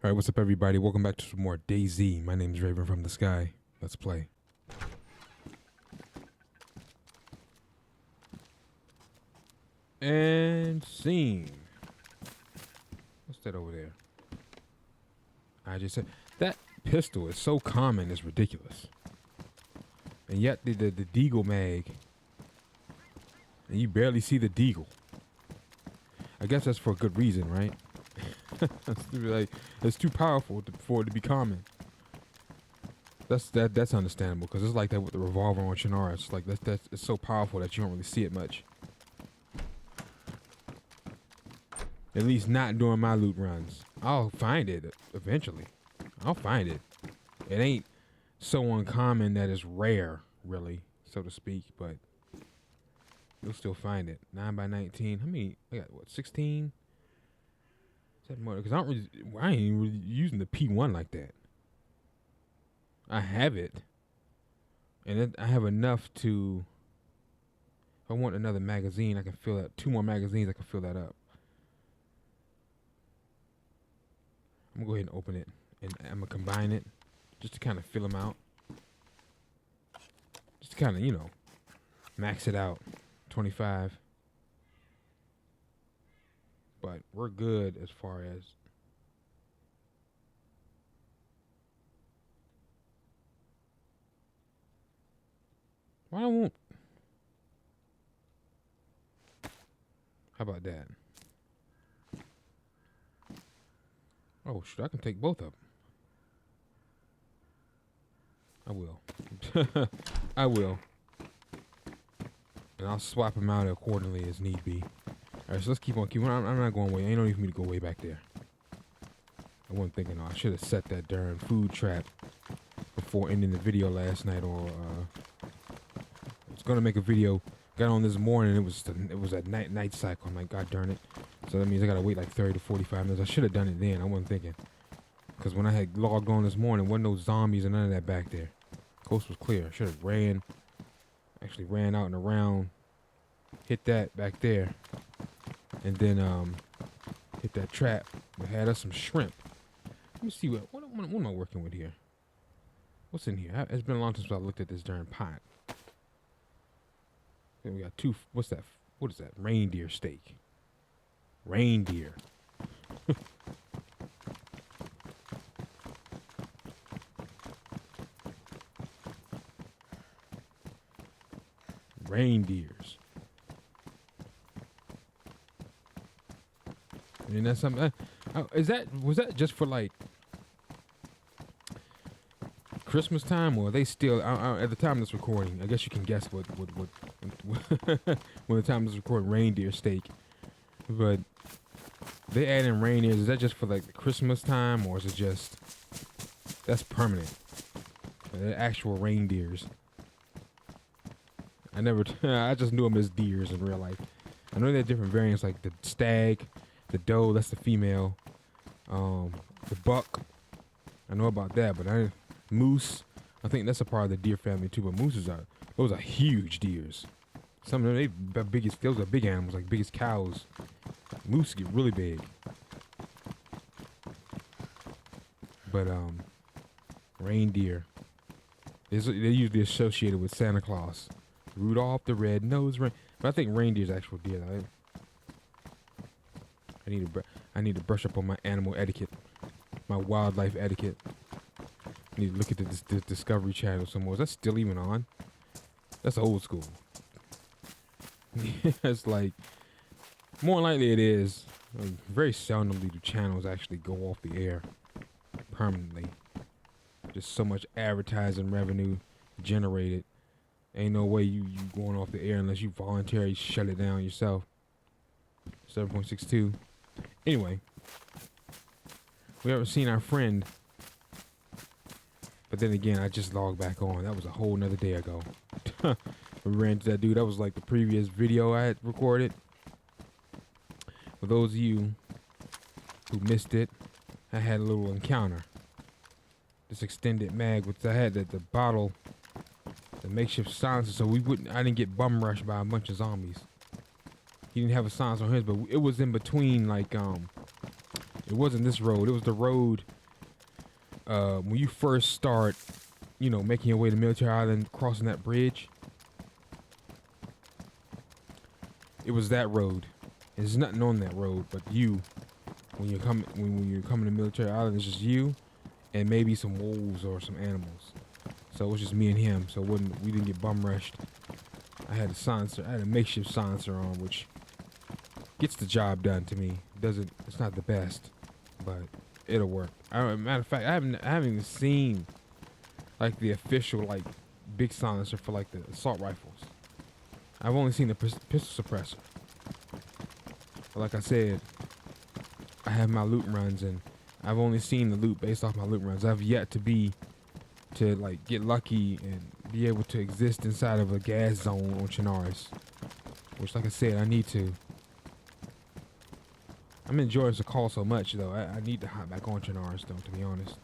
All right, what's up, everybody? Welcome back to some more DayZ. My name is Raven from the Sky. Let's play. And scene. What's that over there? I just said that pistol is so common, it's ridiculous. And yet the deagle mag, and you barely see the deagle. I guess that's for a good reason, right? Like, it's too powerful for it to be common. That's understandable, because it's like that with the revolver on Shannara. It's like it's so powerful that you don't really see it much. At least not during my loot runs. I'll find it eventually. I'll find it. It ain't so uncommon that it's rare, really, so to speak, but you'll still find it. 9x19. How many? I got what? 16. Is that more? Because I ain't even really using the P1 like that. I have it, and I have enough to. If I want another magazine, I can fill that. 2 more magazines, I can fill that up. I'm gonna go ahead and open it, and I'm gonna combine it, just to kind of fill them out. Just to kind of, max it out. 25. But we're good as far as. Why I won't? How about that? Oh, shit, I can take both of them. I will. I will. And I'll swap them out accordingly as need be. Alright, so let's keep on keeping. I'm not going way. Ain't no need for me to go way back there. I wasn't thinking, I should have set that darn food trap before ending the video last night, or I was gonna make a video. Got on this morning, it was at night cycle. I'm like, God darn it. So that means I gotta wait like 30 to 45 minutes. I should have done it then. I wasn't thinking. Because when I had logged on this morning, wasn't no zombies and none of that back there. Coast was clear. I should have actually ran out and around, hit that back there, and then hit that trap. We had us some shrimp. Let me see what am I working with here? What's in here? It's been a long time since I looked at this darn pot. Then we got 2. What's that? What is that? Reindeer steak. Reindeer. Reindeers. And that's something. Was that just for like Christmas time, or are they still at the time of this recording? I guess you can guess what when the time of this recording, reindeer steak. But they add in reindeers. Is that just for like the Christmas time, or is it just that's permanent? They're actual reindeers. I just knew them as deers in real life. I know they have different variants, like the stag, the doe, that's the female, the buck. I know about that, but moose. I think that's a part of the deer family too. But those are huge deers. Some of them, those are big animals, like big as cows. Moose get really big. But reindeer, they're usually associated with Santa Claus. Rudolph the Red-Nosed Reindeer. But I think reindeer's actual deer. I need to brush up on my animal etiquette, my wildlife etiquette. I need to look at the Discovery Channel some more. Is that still even on? That's old school. It's like, more likely it is. Very seldomly do channels actually go off the air permanently. Just so much advertising revenue generated. Ain't no way you going off the air unless you voluntarily shut it down yourself. 7.62. Anyway, we haven't seen our friend. But then again, I just logged back on. That was a whole nother day ago. We ran into that dude. That was like the previous video I had recorded. For those of you who missed it, I had a little encounter. This extended mag, which I had the bottle. The makeshift silencer, so I didn't get bum rushed by a bunch of zombies. He didn't have a silencer on his, but it was in between, like, It wasn't this road. It was the road when you first start, you know, making your way to Military Island, crossing that bridge. It was that road. There's nothing on that road but you. When you're coming to Military Island, it's just you and maybe some wolves or some animals. So it was just me and him. So we didn't get bum rushed. I had a silencer. I had a makeshift silencer on, which gets the job done to me. It's not the best, but it'll work. Matter of fact, I haven't even seen like the official like big silencer for like the assault rifles. I've only seen the pistol suppressor. But like I said, I have my loot runs, and I've only seen the loot based off my loot runs. I've yet to like get lucky and be able to exist inside of a gas zone on Chinaris, which, like I said, I need to. I'm enjoying the call so much, though. I need to hop back on Chinaris, though, to be honest.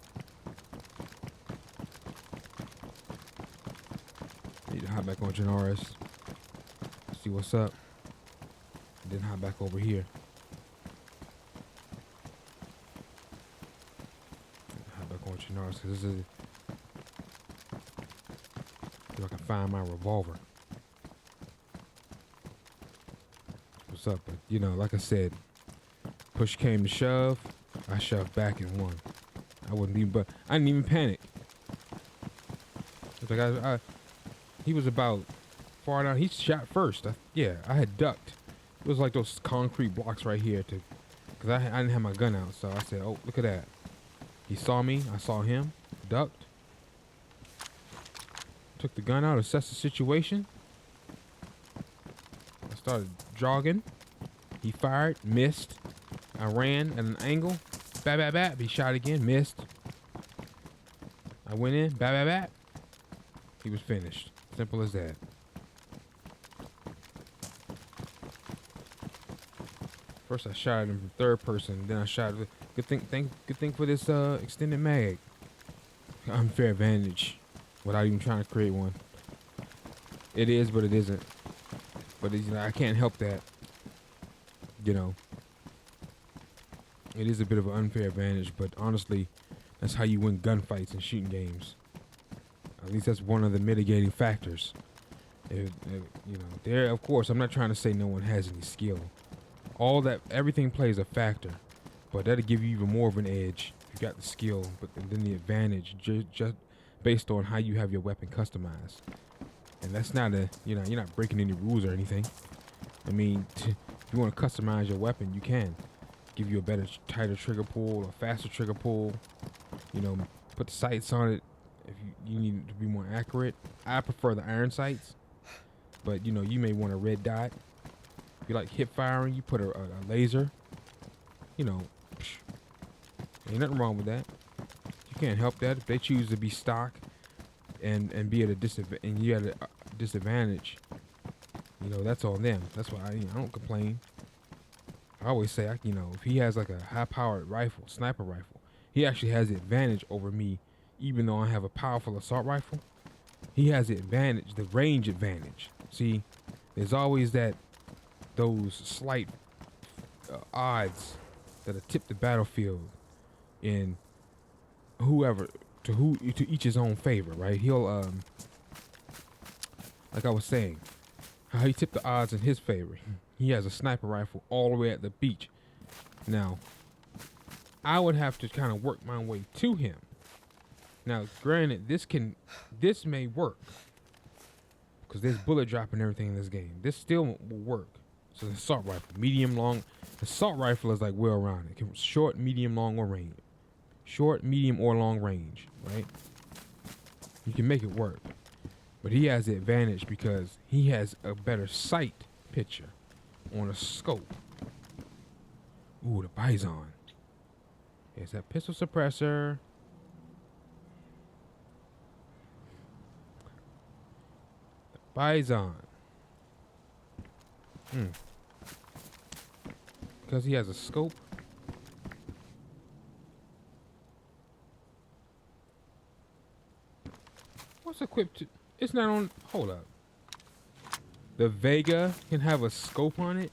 I need to hop back on Chinaris, see what's up, and then hop back over here. Hop back on Chinaris, because this is... if I can find my revolver. What's up? But, you know, like I said, push came to shove, I shoved back and won. I didn't even panic. It's like he was about far down. He shot first. I had ducked. It was like those concrete blocks right here because I didn't have my gun out. So I said, oh, look at that. He saw me. I saw him. Ducked. Took the gun out, assessed the situation. I started jogging. He fired, missed. I ran at an angle. Bap, bap, bap. He shot again, missed. I went in, bap, bap, bap. He was finished. Simple as that. First I shot him from third person, then I shot him. Good thing for this extended mag. Unfair advantage. Without even trying to create one. It is, but it isn't. But you know, I can't help that. You know. It is a bit of an unfair advantage, but honestly, that's how you win gunfights and shooting games. At least that's one of the mitigating factors. You know, of course, I'm not trying to say no one has any skill. Everything plays a factor, but that'll give you even more of an edge if you got the skill. But then the advantage just based on how you have your weapon customized, and that's not you're not breaking any rules or anything. I mean, if you want to customize your weapon, you can. Give you a better, tighter trigger pull, a faster trigger pull. You know, put the sights on it if you need it to be more accurate. I prefer the iron sights, but you know, you may want a red dot. If you like hip firing, you put a laser. You know, ain't nothing wrong with that. You can't help that. If they choose to be stock and be at a disadvantage, and you at a disadvantage, you know, that's on them. That's why I don't complain. I always say, you know, if he has like a high-powered rifle, sniper rifle, he actually has the advantage over me, even though I have a powerful assault rifle. He has the advantage, the range advantage. See, there's always those slight odds that'll tip the battlefield in to each his own favor, right? He'll like I was saying, how he tipped the odds in his favor. He has a sniper rifle all the way at the beach. Now, I would have to kind of work my way to him. Now, granted, this may work because there's bullet drop and everything in this game. This still will work. So the assault rifle, medium, long. The assault rifle is like well-rounded. It can short, medium, long, or range. Short, medium, or long range, right? You can make it work. But he has the advantage because he has a better sight picture on a scope. Ooh, the Bison. There's that pistol suppressor. The Bison. Because he has a scope. What's equipped to... It's not on... Hold up. The Vega can have a scope on it?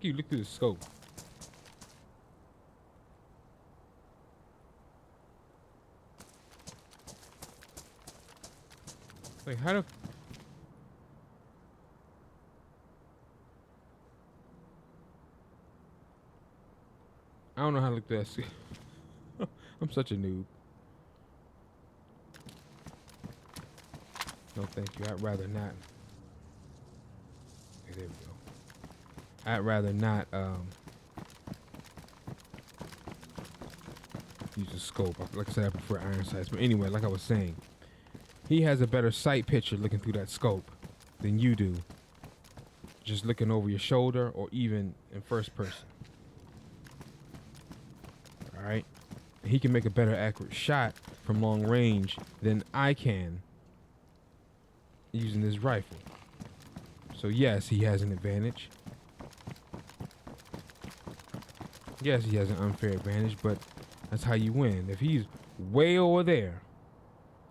Look, you look through the scope. Like, how the... I don't know how to look through that scope. I'm such a noob. No, thank you. I'd rather not. Okay, there we go. I'd rather not use a scope. Like I said, I prefer iron sights. But anyway, like I was saying, he has a better sight picture looking through that scope than you do. Just looking over your shoulder or even in first person. Alright? He can make a better accurate shot from long range than I can using this rifle. So yes, he has an advantage. Yes, he has an unfair advantage, but that's how you win. If he's way over there,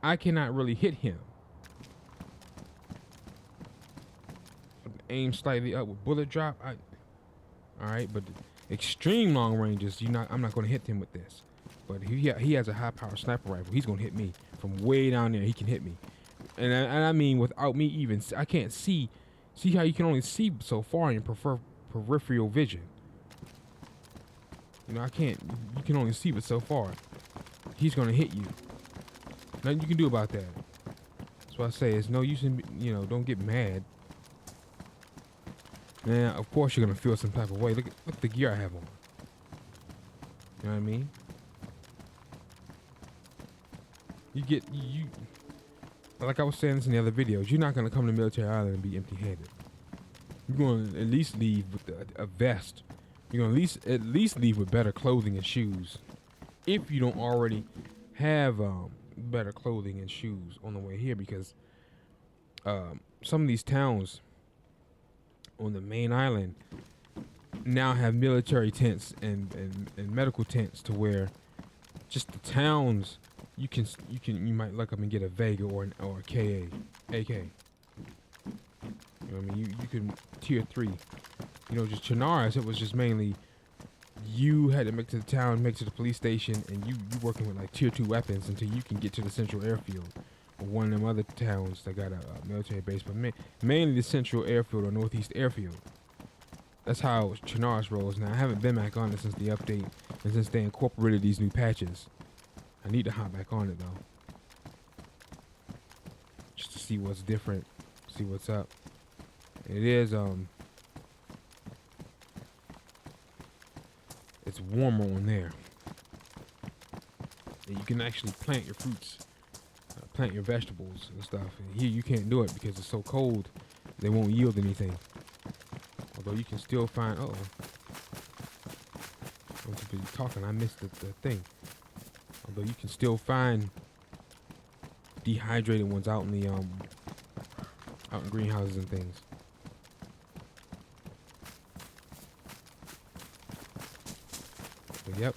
I cannot really hit him. Aim slightly up with bullet drop. Alright, but extreme long ranges, I'm not going to hit him with this. But he has a high power sniper rifle. He's going to hit me from way down there. He can hit me. And I mean without me even, I can't see. See how you can only see so far in your peripheral vision. You know, you can only see but so far. He's going to hit you. Nothing you can do about that. That's why I say it's no use in, don't get mad. Now, of course you're going to feel some type of way. Look at the gear I have on. You know what I mean? Like I was saying this in the other videos, you're not going to come to Military Island and be empty-handed. You're going to at least leave with a vest. You're going to at least leave with better clothing and shoes. If you don't already have better clothing and shoes on the way here, because some of these towns on the main island now have military tents and medical tents to where just the towns you might look up and get a Vega or a KA, AK. You know what I mean? You can tier 3. Just Chinaris, it was just mainly you had to make it to the town, make it to the police station, and you working with like tier 2 weapons until you can get to the central airfield or one of them other towns that got a military base, but mainly the central airfield or northeast airfield. That's how Chinaris rolls. Now I haven't been back on it since the update and since they incorporated these new patches. I need to hop back on it though, just to see what's different, see what's up. It is it's warmer on there. And you can actually plant your fruits, plant your vegetables and stuff. And here you can't do it because it's so cold. They won't yield anything. Although you can still find. I'm too busy talking. I missed the thing. Although you can still find dehydrated ones out in the out in greenhouses and things. But yep.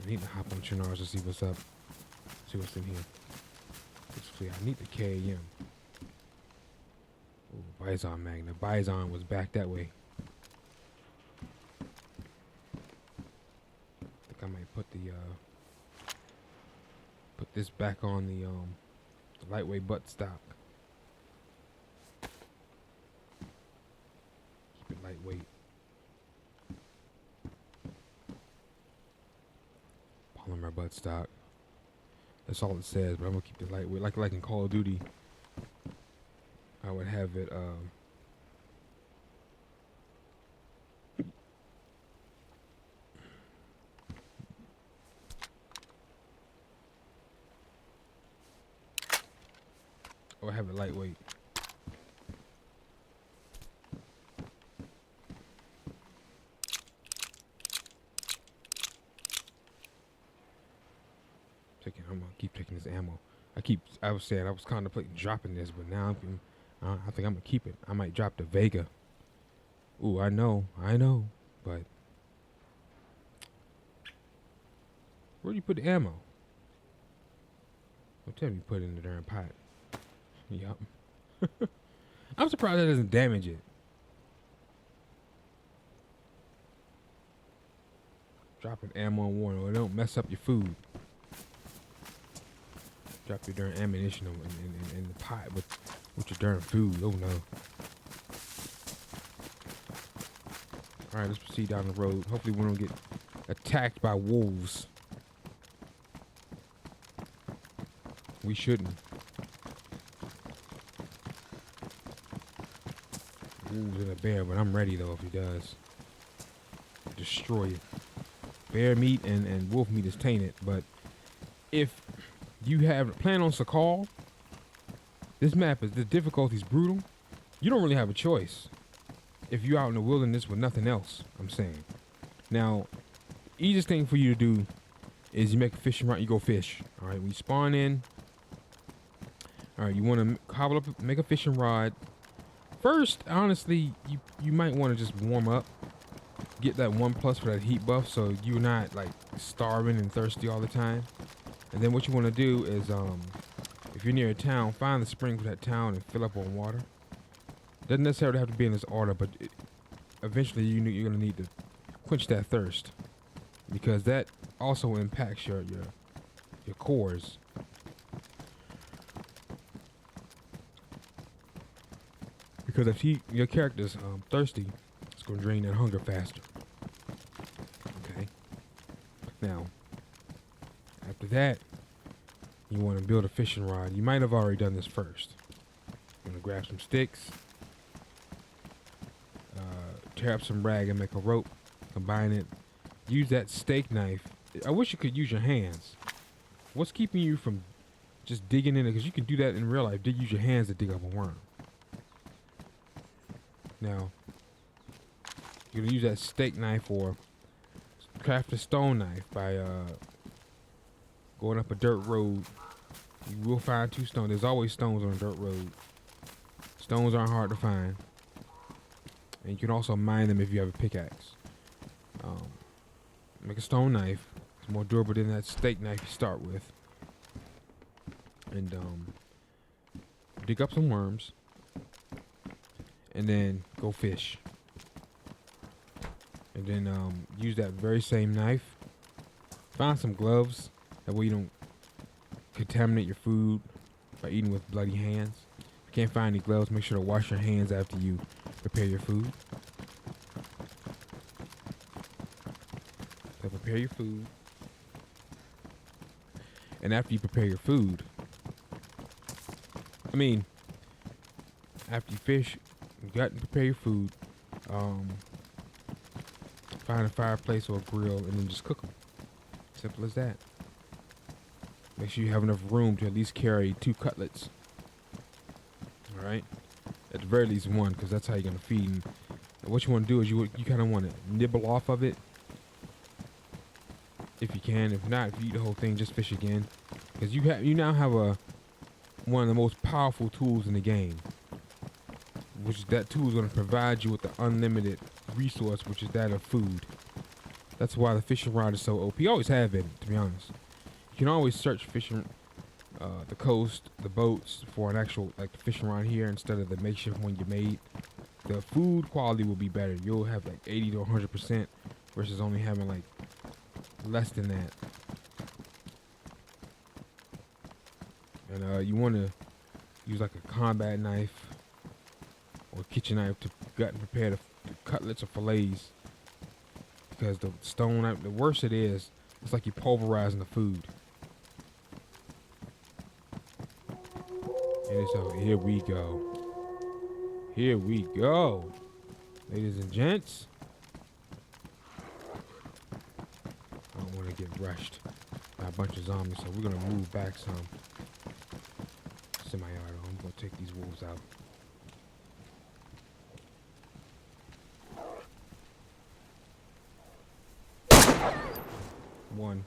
I need to hop on Chinaris to see what's up. See what's in here. Basically, I need the KAM. Ooh, Bison Magna. Bison was back that way. I think I might put put this back on the lightweight butt stock. Keep it lightweight. Polymer butt stock. That's all it says, but I'm gonna keep it lightweight. Like in Call of Duty, I would have it lightweight. I'm gonna keep taking this ammo. I was saying I was contemplating dropping this, but now I think I'm gonna keep it. I might drop the Vega. Ooh, I know, but where do you put the ammo? Don't tell me you put it in the darn pot. Yup. I'm surprised that doesn't damage it. Dropping ammo on warning, or don't mess up your food. Drop your darn ammunition in the pot with your darn food. Oh no. Alright, let's proceed down the road. Hopefully we don't get attacked by wolves. We shouldn't. Wolves and a bear, but I'm ready though if he does. Destroy it. Bear meat and wolf meat is tainted, but if you have plan on Sakal, this map is the difficulty's brutal. You don't really have a choice if you're out in the wilderness with nothing else. I'm saying. Now, easiest thing for you to do is you make a fishing rod. You go fish. All right, we spawn in. All right, you want to cobble up, make a fishing rod. First, honestly, you might want to just warm up. Get that 1+ for that heat buff, so you're not like starving and thirsty all the time. And then what you want to do is, if you're near a town, find the spring for that town and fill up on water. Doesn't necessarily have to be in this order, but eventually you're gonna need to quench that thirst, because that also impacts your cores. Because if your character's thirsty, it's gonna drain that hunger faster. Okay. Now, after that, you want to build a fishing rod. You might have already done this first. You're gonna grab some sticks, tear up some rag and make a rope. Combine it. Use that steak knife. I wish you could use your hands. What's keeping you from just digging in it? Because you can do that in real life. Use your hands to dig up a worm. Now, you're gonna use that steak knife or craft a stone knife by going up a dirt road. You will find 2 stones. There's always stones on a dirt road. Stones aren't hard to find. And you can also mine them if you have a pickaxe. Make a stone knife. It's more durable than that steak knife you start with. And dig up some worms. And then go fish. And then use that very same knife. Find some gloves. That way you don't contaminate your food by eating with bloody hands. If you can't find any gloves, make sure to wash your hands after you prepare your food. So prepare your food. And after you prepare your food, after you fish, you got to prepare your food. Find a fireplace or a grill and then just cook them. Simple as that. Make sure you have enough room to at least carry 2 cutlets. Alright? At the very least 1, because that's how you're going to feed. And what you want to do is you kind of want to nibble off of it. If you can. If not, if you eat the whole thing, just fish again. Because you now have one of the most powerful tools in the game. Which that tool is going to provide you with the unlimited resource, which is that of food. That's why the fishing rod is so OP. You always have been, to be honest. You can always search fishing, the coast, the boats for an actual the fishing rod here instead of the makeshift one you made. The food quality will be better. You'll have like 80 to 100% versus only having like less than that. And you want to use like a combat knife or a kitchen knife to gut and prepare the cutlets or fillets. Because the stone knife, the worse it is, it's like you're pulverizing the food. And so here we go. Here we go. Ladies and gents. I don't want to get rushed by a bunch of zombies, so we're going to move back some. Semi-auto. I'm going to take these wolves out. One.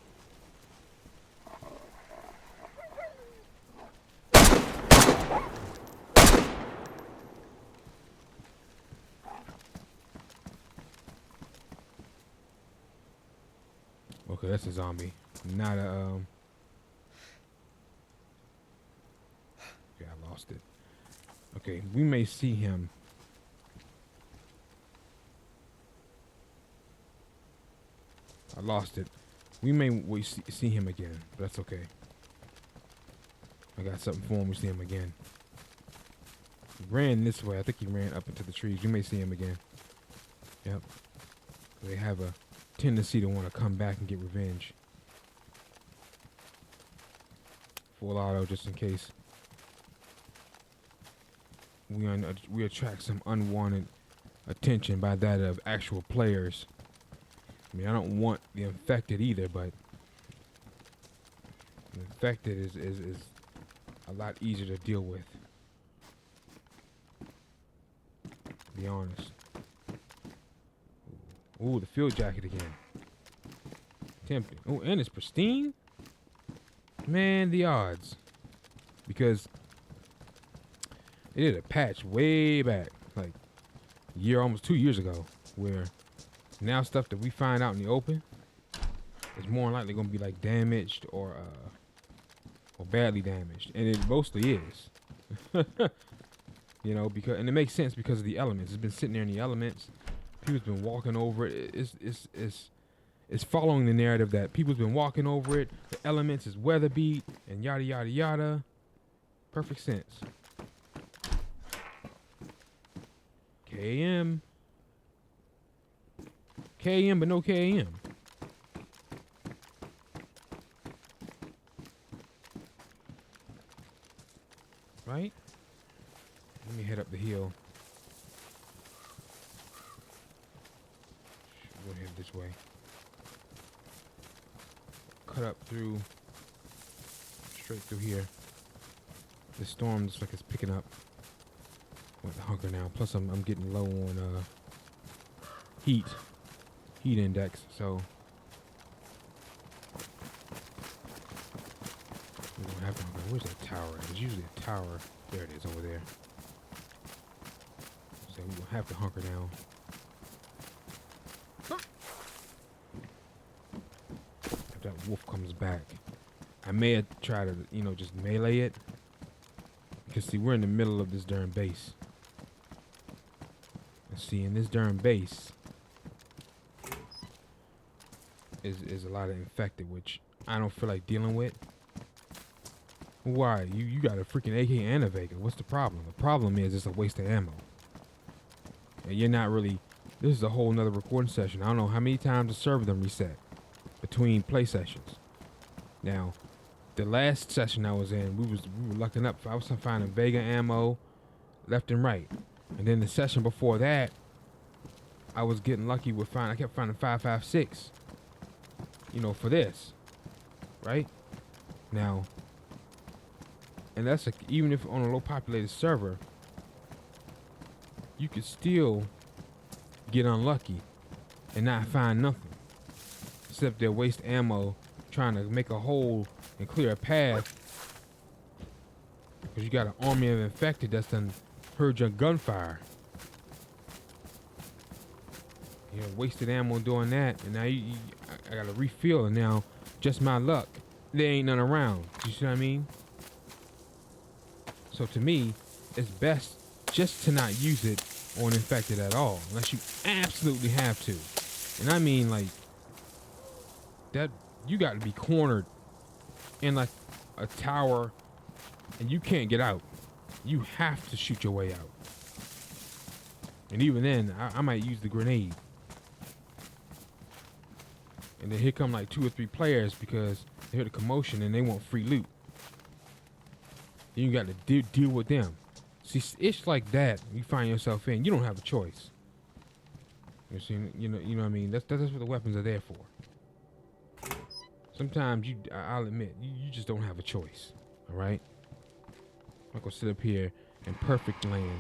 Okay, that's a zombie. Not a, okay, I lost it. Okay, we may see him. I lost it. We may see him again, but that's okay. I got something for him. We see him again. He ran this way. I think he ran up into the trees. You may see him again. Yep. They have a tendency to want to come back and get revenge. Full auto just in case. We attract some unwanted attention by that of actual players. I mean, I don't want the infected either, but the infected is a lot easier to deal with. To be honest. Ooh, the field jacket again. Tempting. Oh, and it's pristine? Man, the odds. Because they did a patch way back, like a year, almost 2 years ago, where now stuff that we find out in the open is more likely going to be like damaged or badly damaged, and it mostly is. You know, because, and it makes sense because of the elements. It's been sitting there in the elements. People's been walking over it. It's following the narrative that people's been walking over it. The elements is weather beat and yada yada yada. Perfect sense. KM. KM, but no KM. Right? Let me head up the hill. We'll head this way. Cut up through, straight through here. The storm looks like it's picking up. I'm at the hunker now. Plus, I'm getting low on heat index. So we don't have to hunker. Where's that tower? There's usually a tower. There it is over there. So we will have to hunker down. If that wolf comes back, I may try to, just melee it. Because see, we're in the middle of this darn base. And see, in this darn base is a lot of infected, which I don't feel like dealing with. Why? You got a freaking AK and a Vega. What's the problem? The problem is it's a waste of ammo. And you're not really... This is a whole nother recording session. I don't know how many times the server them reset between play sessions. Now, the last session I was in, we were lucking up. I was finding Vega ammo left and right. And then the session before that, I was getting lucky with I kept finding 5.56. For this. Right? Now, and that's even if on a low populated server, you could still get unlucky and not find nothing. Except they'll waste ammo trying to make a hole and clear a path. Because you got an army of infected that's done heard your gunfire. Wasted ammo doing that. And now I got to refill, and now just my luck, there ain't none around. You see what I mean? So to me, it's best just to not use it on infected at all, unless you absolutely have to. And I mean, like, that you got to be cornered in like a tower, and you can't get out. You have to shoot your way out. And even then, I might use the grenade. And then here come like 2 or 3 players because they hear the commotion and they want free loot. Then you got to deal with them. See, it's like that you find yourself in. You don't have a choice. You see, you know what I mean? That's what the weapons are there for. Sometimes I'll admit, you just don't have a choice. All right? I'm not gonna sit up here in perfect land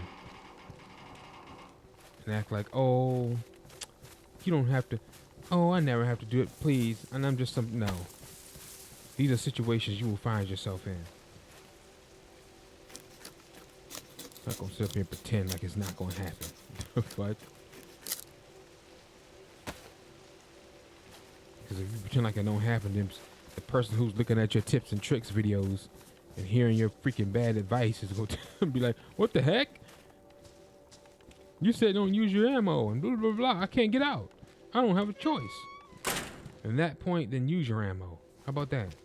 and act like, oh, you don't have to. Oh, I never have to do it, please. And I'm just no. These are situations you will find yourself in. I'm not gonna sit up here and pretend like it's not gonna happen. But because if you pretend like it don't happen, then the person who's looking at your tips and tricks videos And hearing your freaking bad advice is going to be like, what the heck? You said don't use your ammo and blah, blah, blah. I can't get out. I don't have a choice. At that point, then use your ammo. How about that?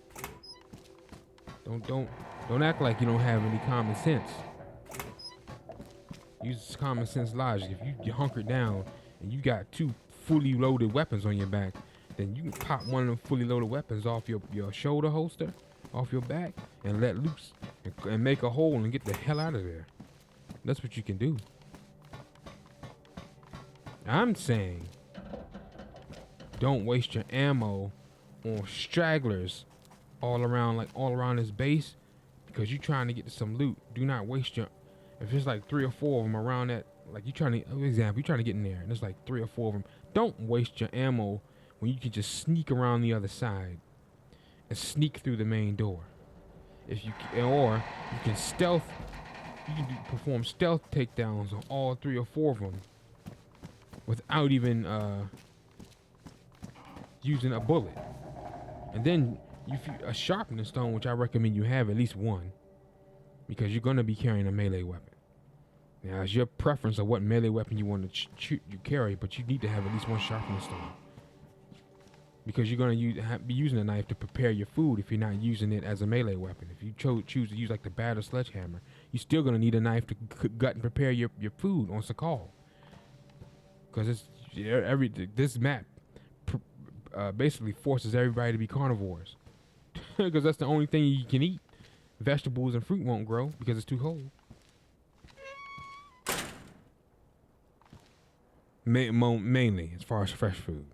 Don't act like you don't have any common sense. Use common sense logic. If you hunker down and you got 2 fully loaded weapons on your back, then you can pop one of them fully loaded weapons off your shoulder holster, off your back, and let loose and make a hole and get the hell out of there. That's what you can do. I'm saying don't waste your ammo on stragglers all around this base because you're trying to get to some loot. Do not waste your, if it's like 3 or 4 of them around that, like you're trying to get in there and there's like 3 or 4 of them. Don't waste your ammo when you can just sneak around the other side and sneak through the main door. Or you can perform stealth takedowns on all 3 or 4 of them without even using a bullet. And then a sharpening stone, which I recommend you have at least one, because you're going to be carrying a melee weapon. Now, it's your preference of what melee weapon you want to carry, but you need to have at least one sharpening stone. Because you're going to be using a knife to prepare your food if you're not using it as a melee weapon. If you choose to use like the bat or sledgehammer, you're still going to need a knife to gut and prepare your food on Sakal. Because this map basically forces everybody to be carnivores. Because that's the only thing you can eat. Vegetables and fruit won't grow because it's too cold. Mainly, as far as fresh food.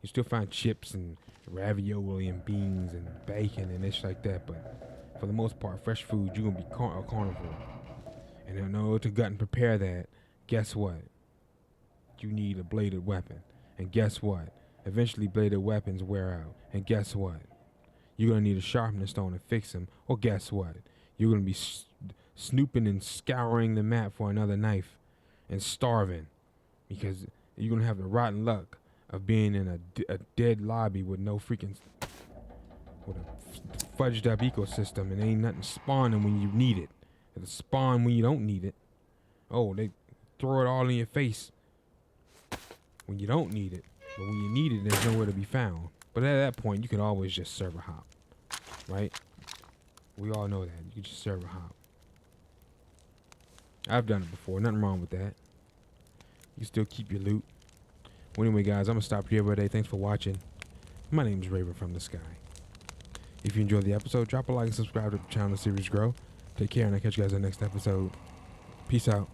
You still find chips and ravioli and beans and bacon and shit like that, but for the most part, fresh food, you're going to be a carnivore. And in order to gut and prepare that, guess what? You need a bladed weapon. And guess what? Eventually, bladed weapons wear out. And guess what? You're going to need a sharpening stone to fix them. Or guess what? You're going to be snooping and scouring the map for another knife and starving. Because you're going to have the rotten luck of being in a dead lobby with no freaking, with a fudged up ecosystem, and ain't nothing spawning when you need it. It'll spawn when you don't need it. Oh, they throw it all in your face when you don't need it. But when you need it, there's nowhere to be found. But at that point, you can always just server hop, right? We all know that. You can just server hop. I've done it before. Nothing wrong with that. You still keep your loot. Well, anyway, guys, I'm going to stop here today. Thanks for watching. My name is Raven from the Sky. If you enjoyed the episode, drop a like and subscribe to the channel series grow. Take care, and I'll catch you guys in the next episode. Peace out.